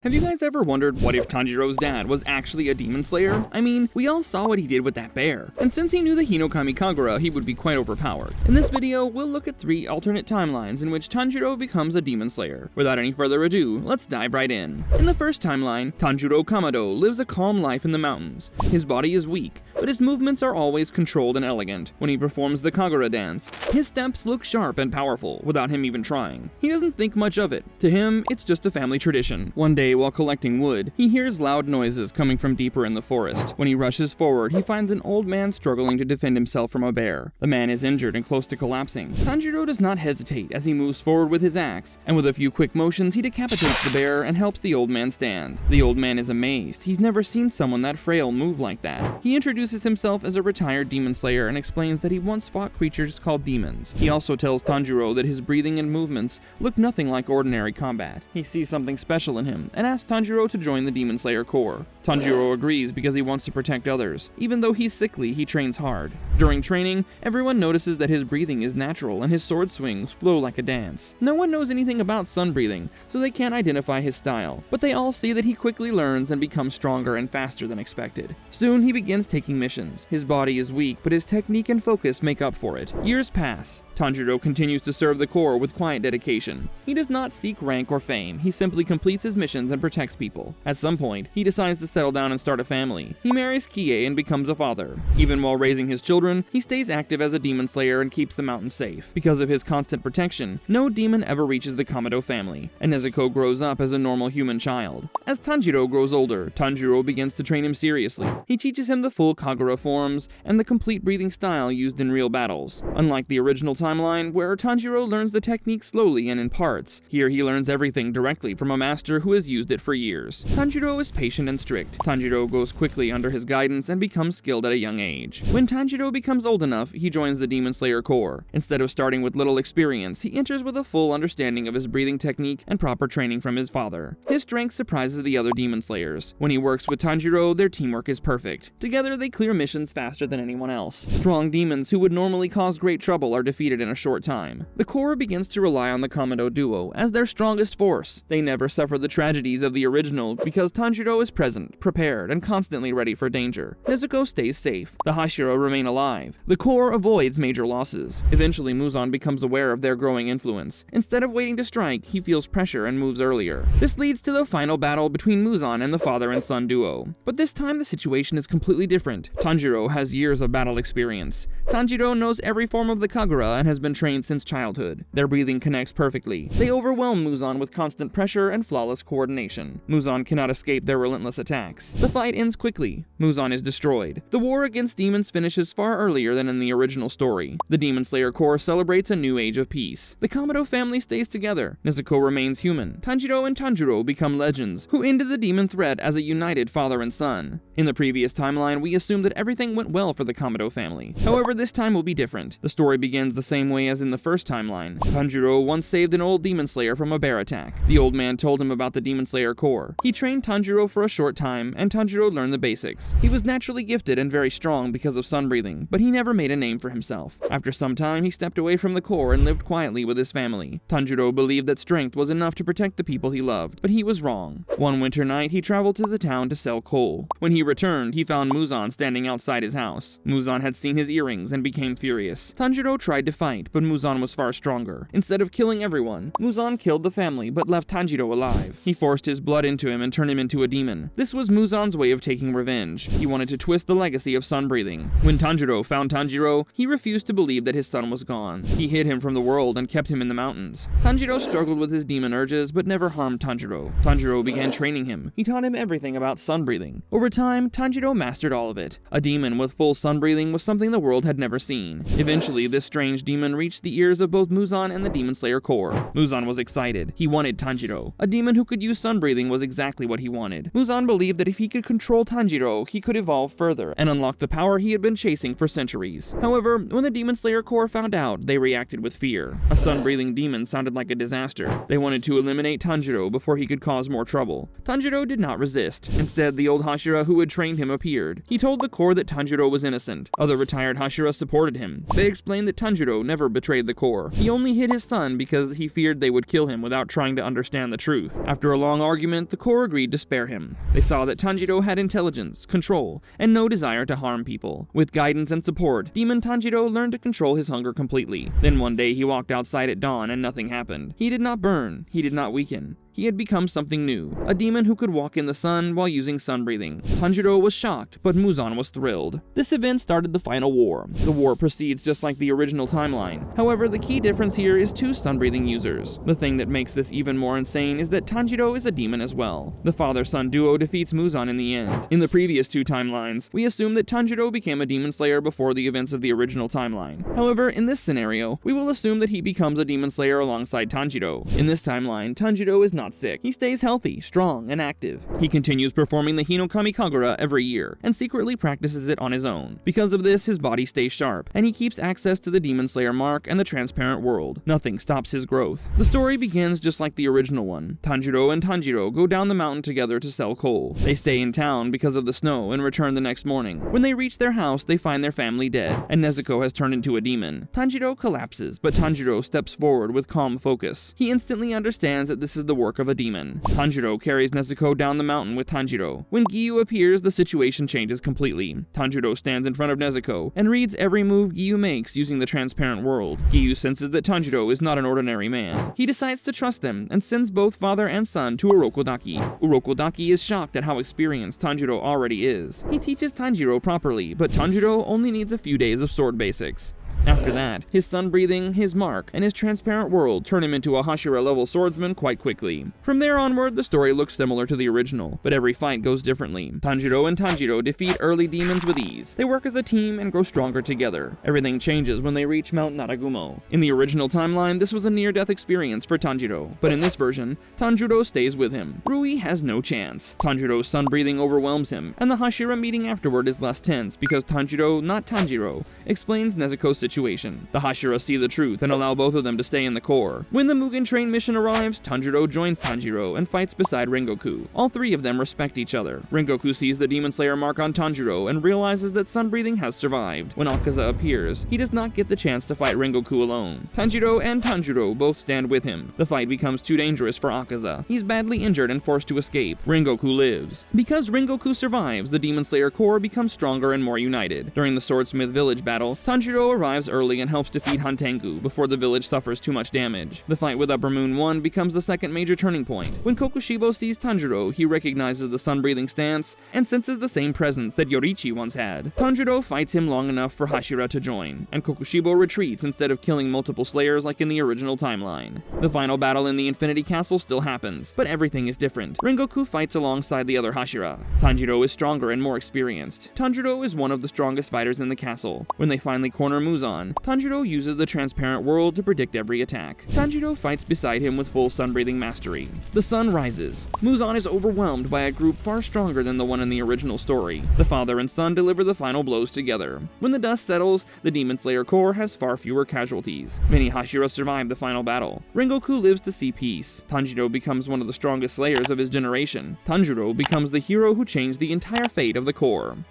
Have you guys ever wondered what if Tanjiro's dad was actually a demon slayer? I mean, we all saw what he did with that bear, and since he knew the Hinokami Kagura, he would be quite overpowered. In this video, we'll look at 3 alternate timelines in which Tanjiro becomes a demon slayer. Without any further ado, let's dive right in. In the first timeline, Tanjiro Kamado lives a calm life in the mountains. His body is weak, but his movements are always controlled and elegant. When he performs the Kagura dance, his steps look sharp and powerful without him even trying. He doesn't think much of it. To him, it's just a family tradition. One day, while collecting wood, he hears loud noises coming from deeper in the forest. When he rushes forward, he finds an old man struggling to defend himself from a bear. The man is injured and close to collapsing. Tanjiro does not hesitate as he moves forward with his axe, and with a few quick motions, he decapitates the bear and helps the old man stand. The old man is amazed. He's never seen someone that frail move like that. He introduces himself as a retired demon slayer and explains that he once fought creatures called demons. He also tells Tanjiro that his breathing and movements look nothing like ordinary combat. He sees something special in him and asks Tanjiro to join the Demon Slayer Corps. Tanjiro agrees because he wants to protect others. Even though he's sickly, he trains hard. During training, everyone notices that his breathing is natural and his sword swings flow like a dance. No one knows anything about sun breathing, so they can't identify his style, but they all see that he quickly learns and becomes stronger and faster than expected. Soon, he begins taking missions. His body is weak, but his technique and focus make up for it. Years pass. Tanjiro continues to serve the Corps with quiet dedication. He does not seek rank or fame, he simply completes his missions and protects people. At some point, he decides to settle down and start a family. He marries Kie and becomes a father. Even while raising his children, he stays active as a demon slayer and keeps the mountain safe. Because of his constant protection, no demon ever reaches the Kamado family, and Nezuko grows up as a normal human child. As Tanjiro grows older, Tanjiro begins to train him seriously. He teaches him the full Kagura forms and the complete breathing style used in real battles. Unlike the original timeline, where Tanjiro learns the technique slowly and in parts, here he learns everything directly from a master who has used it for years. Tanjiro is patient and strict. Tanjiro goes quickly under his guidance and becomes skilled at a young age. When Tanjiro becomes old enough, he joins the Demon Slayer Corps. Instead of starting with little experience, he enters with a full understanding of his breathing technique and proper training from his father. His strength surprises the other Demon Slayers. When he works with Tanjiro, their teamwork is perfect. Together, they clear missions faster than anyone else. Strong demons who would normally cause great trouble are defeated in a short time. The Corps begins to rely on the Kamado duo as their strongest force. They never suffer the tragedies of the original because Tanjiro is present, prepared, and constantly ready for danger. Nezuko stays safe. The Hashira remain alive. The Corps avoids major losses. Eventually, Muzan becomes aware of their growing influence. Instead of waiting to strike, he feels pressure and moves earlier. This leads to the final battle between Muzan and the father and son duo. But this time, the situation is completely different. Tanjiro has years of battle experience. Tanjiro knows every form of the Kagura and has been trained since childhood. Their breathing connects perfectly. They overwhelm Muzan with constant pressure and flawless coordination. Muzan cannot escape their relentless attacks. The fight ends quickly. Muzan is destroyed. The war against demons finishes far earlier than in the original story. The Demon Slayer Corps celebrates a new age of peace. The Kamado family stays together. Nezuko remains human. Tanjiro and Tanjiro become legends, who ended the demon threat as a united father and son. In the previous timeline, we assumed that everything went well for the Kamado family. However, this time will be different. The story begins the same way as in the first timeline. Tanjiro once saved an old demon slayer from a bear attack. The old man told him about the Demon Slayer Corps. He trained Tanjiro for a short time, and Tanjiro learned the basics. He was naturally gifted and very strong because of sun breathing, but he never made a name for himself. After some time, he stepped away from the Corps and lived quietly with his family. Tanjiro believed that strength was enough to protect the people he loved, but he was wrong. One winter night, he traveled to the town to sell coal. When he returned, he found Muzan standing outside his house. Muzan had seen his earrings and became furious. Tanjiro tried to fight, but Muzan was far stronger. Instead of killing everyone, Muzan killed the family but left Tanjiro alive. He forced his blood into him and turned him into a demon. This was Muzan's way of taking revenge. He wanted to twist the legacy of sun breathing. When Tanjiro found Tanjiro, he refused to believe that his son was gone. He hid him from the world and kept him in the mountains. Tanjiro struggled with his demon urges but never harmed Tanjiro. Tanjiro began training him. He taught him everything about sun breathing. Over time, Tanjiro mastered all of it. A demon with full sun breathing was something the world had never seen. Eventually, this strange demon reached the ears of both Muzan and the Demon Slayer Corps. Muzan was excited. He wanted Tanjiro. A demon who could use sun breathing was exactly what he wanted. Muzan believed that if he could control Tanjiro, he could evolve further and unlock the power he had been chasing for centuries. However, when the Demon Slayer Corps found out, they reacted with fear. A sun-breathing demon sounded like a disaster. They wanted to eliminate Tanjiro before he could cause more trouble. Tanjiro did not resist. Instead, the old Hashira who who had trained him appeared. He told the Corps that Tanjiro was innocent. Other retired Hashira supported him. They explained that Tanjiro never betrayed the Corps. He only hid his son because he feared they would kill him without trying to understand the truth. After a long argument, the Corps agreed to spare him. They saw that Tanjiro had intelligence, control, and no desire to harm people. With guidance and support, Demon Tanjiro learned to control his hunger completely. Then one day he walked outside at dawn and nothing happened. He did not burn. He did not weaken. He had become something new, a demon who could walk in the sun while using sun breathing. Tanjiro was shocked, but Muzan was thrilled. This event started the final war. The war proceeds just like the original timeline. However, the key difference here is two sun breathing users. The thing that makes this even more insane is that Tanjiro is a demon as well. The father-son duo defeats Muzan in the end. In the previous two timelines, we assume that Tanjiro became a demon slayer before the events of the original timeline. However, in this scenario, we will assume that he becomes a demon slayer alongside Tanjiro. In this timeline, Tanjiro is not sick. He stays healthy, strong, and active. He continues performing the Hinokami Kagura every year, and secretly practices it on his own. Because of this, his body stays sharp, and he keeps access to the Demon Slayer mark and the transparent world. Nothing stops his growth. The story begins just like the original one. Tanjiro and Tanjiro go down the mountain together to sell coal. They stay in town because of the snow and return the next morning. When they reach their house, they find their family dead, and Nezuko has turned into a demon. Tanjiro collapses, but Tanjiro steps forward with calm focus. He instantly understands that this is the work of a demon. Tanjiro carries Nezuko down the mountain with Tanjiro. When Giyu appears, the situation changes completely. Tanjiro stands in front of Nezuko and reads every move Giyu makes using the transparent world. Giyu senses that Tanjiro is not an ordinary man. He decides to trust them and sends both father and son to Urokodaki. Urokodaki is shocked at how experienced Tanjiro already is. He teaches Tanjiro properly, but Tanjiro only needs a few days of sword basics. After that, his sun breathing, his mark, and his transparent world turn him into a Hashira-level swordsman quite quickly. From there onward, the story looks similar to the original, but every fight goes differently. Tanjiro and Tanjiro defeat early demons with ease. They work as a team and grow stronger together. Everything changes when they reach Mount Naragumo. In the original timeline, this was a near-death experience for Tanjiro, but in this version, Tanjiro stays with him. Rui has no chance. Tanjiro's sun breathing overwhelms him, and the Hashira meeting afterward is less tense because Tanjiro, not Tanjiro, explains Nezuko's situation. The Hashira see the truth and allow both of them to stay in the Corps. When the Mugen Train mission arrives, Tanjiro joins Tanjiro and fights beside Rengoku. All three of them respect each other. Rengoku sees the Demon Slayer mark on Tanjiro and realizes that sun breathing has survived. When Akaza appears, he does not get the chance to fight Rengoku alone. Tanjiro and Tanjiro both stand with him. The fight becomes too dangerous for Akaza. He's badly injured and forced to escape. Rengoku lives. Because Rengoku survives, the Demon Slayer Corps becomes stronger and more united. During the Swordsmith Village battle, Tanjiro arrives early and helps defeat Hantengu before the village suffers too much damage. The fight with Upper Moon 1 becomes the second major turning point. When Kokushibo sees Tanjiro, he recognizes the sun-breathing stance and senses the same presence that Yoriichi once had. Tanjiro fights him long enough for Hashira to join, and Kokushibo retreats instead of killing multiple slayers like in the original timeline. The final battle in the Infinity Castle still happens, but everything is different. Rengoku fights alongside the other Hashira. Tanjiro is stronger and more experienced. Tanjiro is one of the strongest fighters in the castle. When they finally corner Muzan, Tanjiro uses the transparent world to predict every attack. Tanjiro fights beside him with full sun-breathing mastery. The sun rises. Muzan is overwhelmed by a group far stronger than the one in the original story. The father and son deliver the final blows together. When the dust settles, the Demon Slayer Corps has far fewer casualties. Many Hashira survive the final battle. Rengoku lives to see peace. Tanjiro becomes one of the strongest slayers of his generation. Tanjiro becomes the hero who changed the entire fate of the Corps.